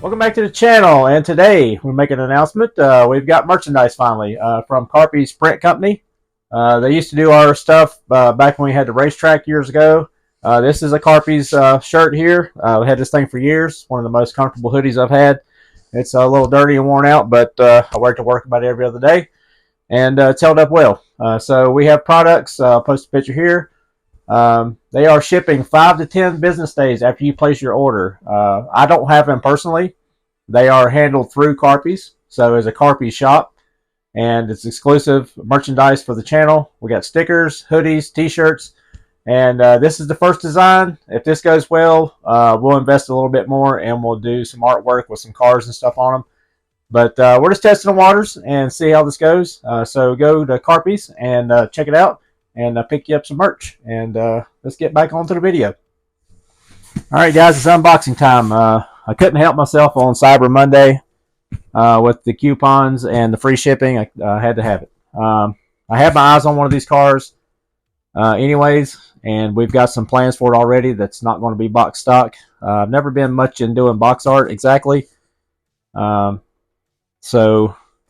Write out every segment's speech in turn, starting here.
Welcome back to the channel, and today we're making an announcement. We've got merchandise finally from Carpy's Print Company. They used to do our stuff back when we had the racetrack years ago. This is a Carpy's shirt here. We had this thing for years. One of the most comfortable hoodies I've had. It's a little dirty and worn out, but I wear it to work about every other day, and it's held up well. So we have products. I'll post a picture here. They are shipping 5 to 10 business days after you place your order. I don't have them personally. They are handled through Carpy's, so it's a Carpy's shop, and it's exclusive merchandise for the channel. We got stickers, hoodies, t-shirts, and this is the first design. If this goes well, we'll invest a little bit more, and we'll do some artwork with some cars and stuff on them. But we're just testing the waters and see how this goes. So go to Carpy's and check it out, and pick you up some merch. And let's get back onto the video. All right, guys, it's unboxing time. I couldn't help myself on Cyber Monday with the coupons and the free shipping. I had to have it. I had my eyes on one of these cars anyways, and we've got some plans for it already that's not going to be box stock. I've never been much in doing box art exactly. So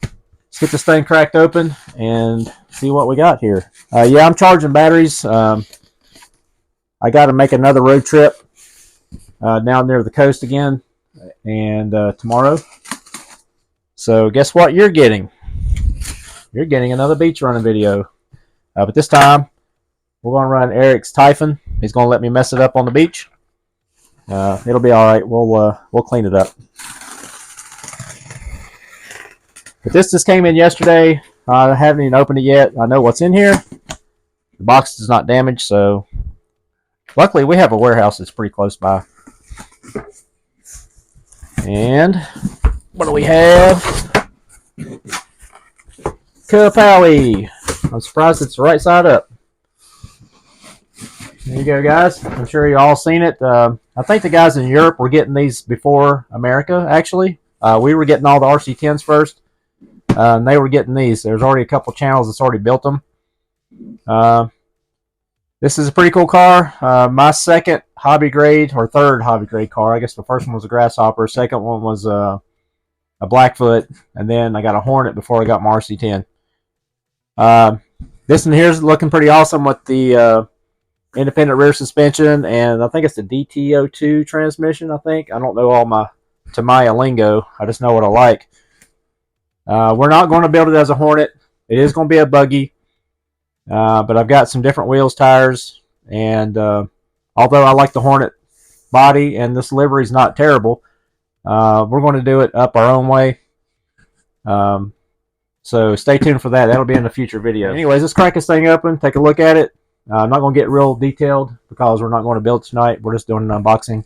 let's get this thing cracked open and see what we got here. Yeah, I'm charging batteries. I got to make another road trip down near the coast again, and tomorrow. So guess what you're getting? You're getting another beach running video. But this time, we're going to run Eric's Typhon. He's going to let me mess it up on the beach. It'll be all right. We'll clean it up. But this just came in yesterday. I haven't even opened it yet. I know what's in here. The box is not damaged, so luckily we have a warehouse that's pretty close by. And what do we have? Kapowie. I'm surprised it's the right side up. There you go, guys. I'm sure you all seen it. I think the guys in Europe were getting these before America, actually. We were getting all the RC10s first, and they were getting these. There's already a couple channels that's already built them. This is a pretty cool car. My second hobby grade, or third hobby grade car. I guess the first one was a Grasshopper. Second one was a Blackfoot. And then I got a Hornet before I got my RC10. This one here is looking pretty awesome with the independent rear suspension. And I think it's the DTO2 transmission, I think. I don't know all my Tamiya lingo. I just know what I like. We're not going to build it as a Hornet. It is going to be a buggy. But I've got some different wheels, tires, and although I like the Hornet body and this livery is not terrible, we're going to do it up our own way. So stay tuned for that. That'll be in a future video. Anyways, let's crack this thing open, take a look at it. I'm not going to get real detailed because we're not going to build it tonight. We're just doing an unboxing.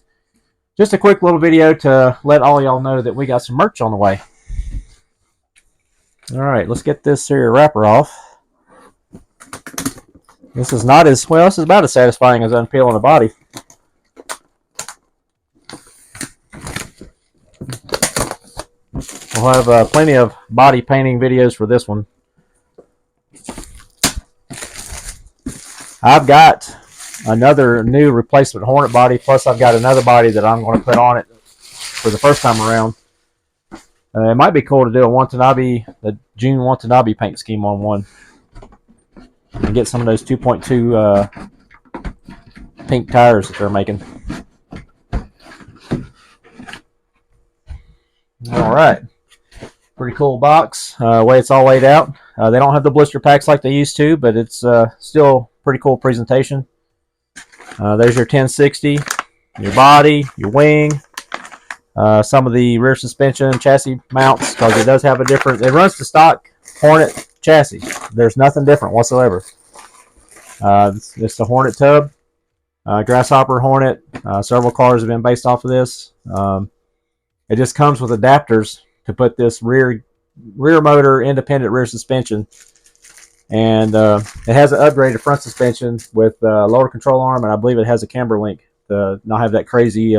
Just a quick little video to let all y'all know that we got some merch on the way. All right, let's get this here wrapper off. This is not as well. This is about as satisfying as unpeeling a body. We'll have plenty of body painting videos for this one. I've got another new replacement Hornet body, plus I've got another body that I'm going to put on it for the first time around. It might be cool to do the June Watanabe paint scheme on one. And get some of those 2.2 pink tires that they're making. All right, pretty cool box. Way it's all laid out. They don't have the blister packs like they used to, but it's still pretty cool presentation. There's your 1060, your body, your wing, some of the rear suspension, chassis mounts, because it does have a different. It runs the stock Hornet chassis. There's nothing different whatsoever. It's the Hornet tub, Grasshopper Hornet. Several cars have been based off of this. It just comes with adapters to put this rear motor independent rear suspension, and it has an upgraded front suspension with a lower control arm, and I believe it has a camber link to not have that crazy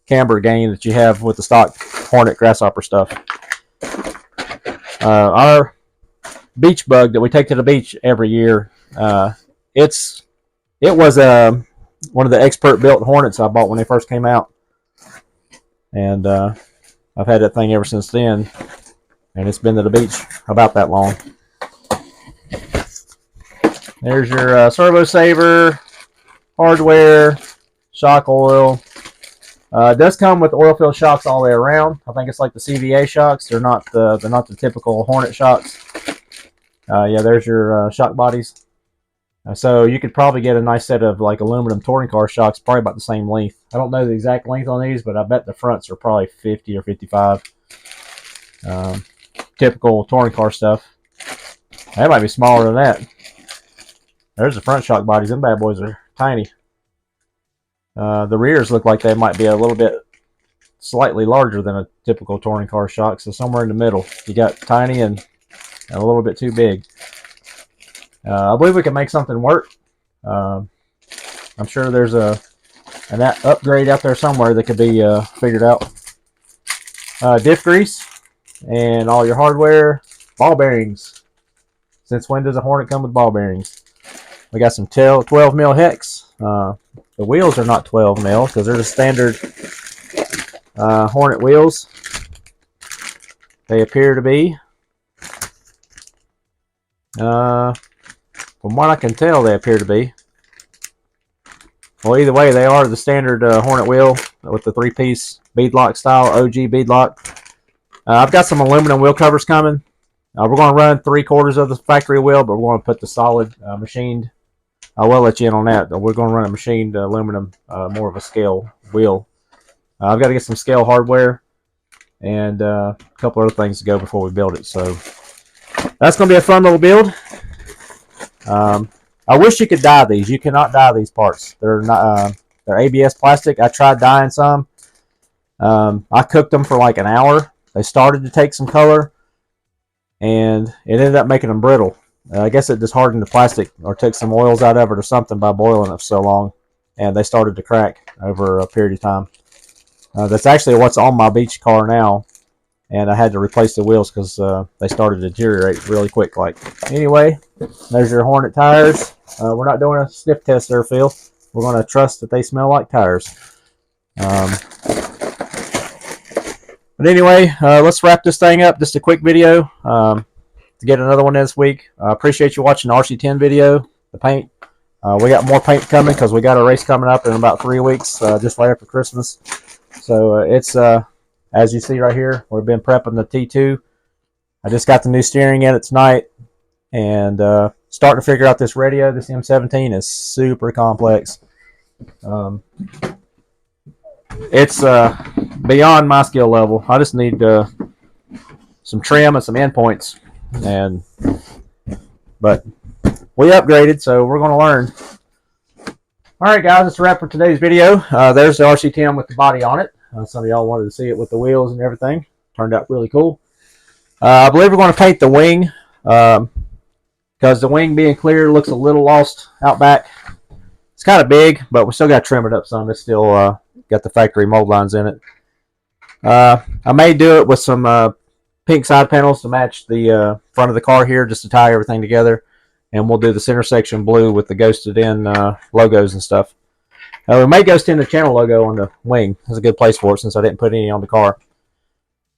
camber gain that you have with the stock Hornet Grasshopper stuff. Our beach bug that we take to the beach every year, it was one of the expert built Hornets I bought when they first came out. and I've had that thing ever since then, and it's been to the beach about that long. There's your servo saver, hardware, shock oil. It does come with oil filled shocks all the way around. I think it's like the CVA shocks. They're not the typical Hornet shocks. Yeah, there's your shock bodies. So you could probably get a nice set of like aluminum touring car shocks, probably about the same length. I don't know the exact length on these, but I bet the fronts are probably 50 or 55. Typical touring car stuff. That might be smaller than that. There's the front shock bodies. Them bad boys are tiny. The rears look like they might be a little bit slightly larger than a typical touring car shock, so somewhere in the middle. You got tiny and a little bit too big. I believe we can make something work. I'm sure there's an upgrade out there somewhere that could be figured out. Diff grease and all your hardware. Ball bearings. Since when does a Hornet come with ball bearings? We got some 12 mil hex. The wheels are not 12 mil because they're the standard Hornet wheels. They appear to be. From what I can tell, they appear to be. Well, either way, they are the standard Hornet wheel with the 3-piece beadlock style, OG beadlock. I've got some aluminum wheel covers coming. We're going to run 3/4 of the factory wheel, but we're going to put the solid machined. I will let you in on that. We're going to run a machined aluminum, more of a scale wheel. I've got to get some scale hardware and a couple other things to go before we build it. So that's going to be a fun little build. I wish you could dye these. You cannot dye these parts. They're not. They're ABS plastic. I tried dyeing some. I cooked them for like an hour. They started to take some color, and it ended up making them brittle. I guess it just hardened the plastic or took some oils out of it or something by boiling it for so long, and they started to crack over a period of time. That's actually what's on my beach car now, and I had to replace the wheels because they started to deteriorate really quick. Anyway, there's your Hornet tires. We're not doing a sniff test there, Phil. We're going to trust that they smell like tires. But anyway, let's wrap this thing up. Just a quick video to get another one this week. I appreciate you watching the RC10 video, the paint. We got more paint coming because we got a race coming up in about 3 weeks, just right after Christmas. So it's, as you see right here, we've been prepping the T2. I just got the new steering in it tonight, and starting to figure out this radio. This M17 is super complex. It's beyond my skill level. I just need some trim and some endpoints, but we upgraded, so we're going to learn. All right, guys, that's a wrap for today's video. There's the RC10 with the body on it. Some of y'all wanted to see it with the wheels and everything. Turned out really cool. I believe we're going to paint the wing because the wing being clear looks a little lost out back. It's kind of big, but we still got to trim it up some. It's still got the factory mold lines in it. I may do it with some pink side panels to match the front of the car here, just to tie everything together. And we'll do the center section blue with the ghosted in logos and stuff. We may ghost in the channel logo on the wing. That's a good place for it since I didn't put any on the car.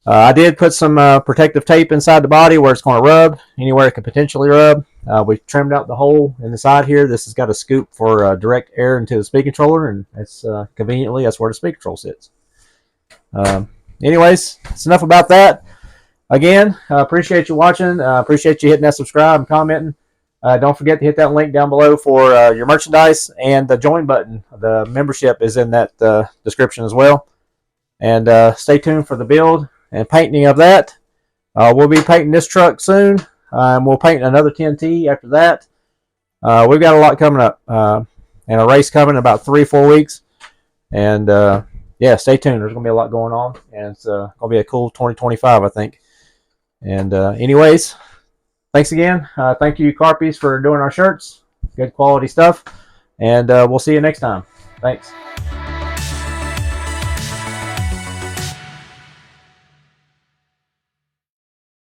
I did put some protective tape inside the body where it's going to rub, anywhere it could potentially rub. We trimmed out the hole in the side here. This has got a scoop for direct air into the speed controller, and it's conveniently that's where the speed control sits. Anyways, that's enough about that. Again, appreciate you watching. Appreciate you hitting that subscribe and commenting. Don't forget to hit that link down below for your merchandise and the join button. The membership is in that description as well. And stay tuned for the build and painting of that. We'll be painting this truck soon. We'll paint another 10T after that. We've got a lot coming up. And a race coming in about 3-4 weeks. And yeah, stay tuned. There's going to be a lot going on. And it's going to be a cool 2025, I think. And anyways, thanks again. Thank you, Carpies, for doing our shirts. Good quality stuff. And we'll see you next time. Thanks.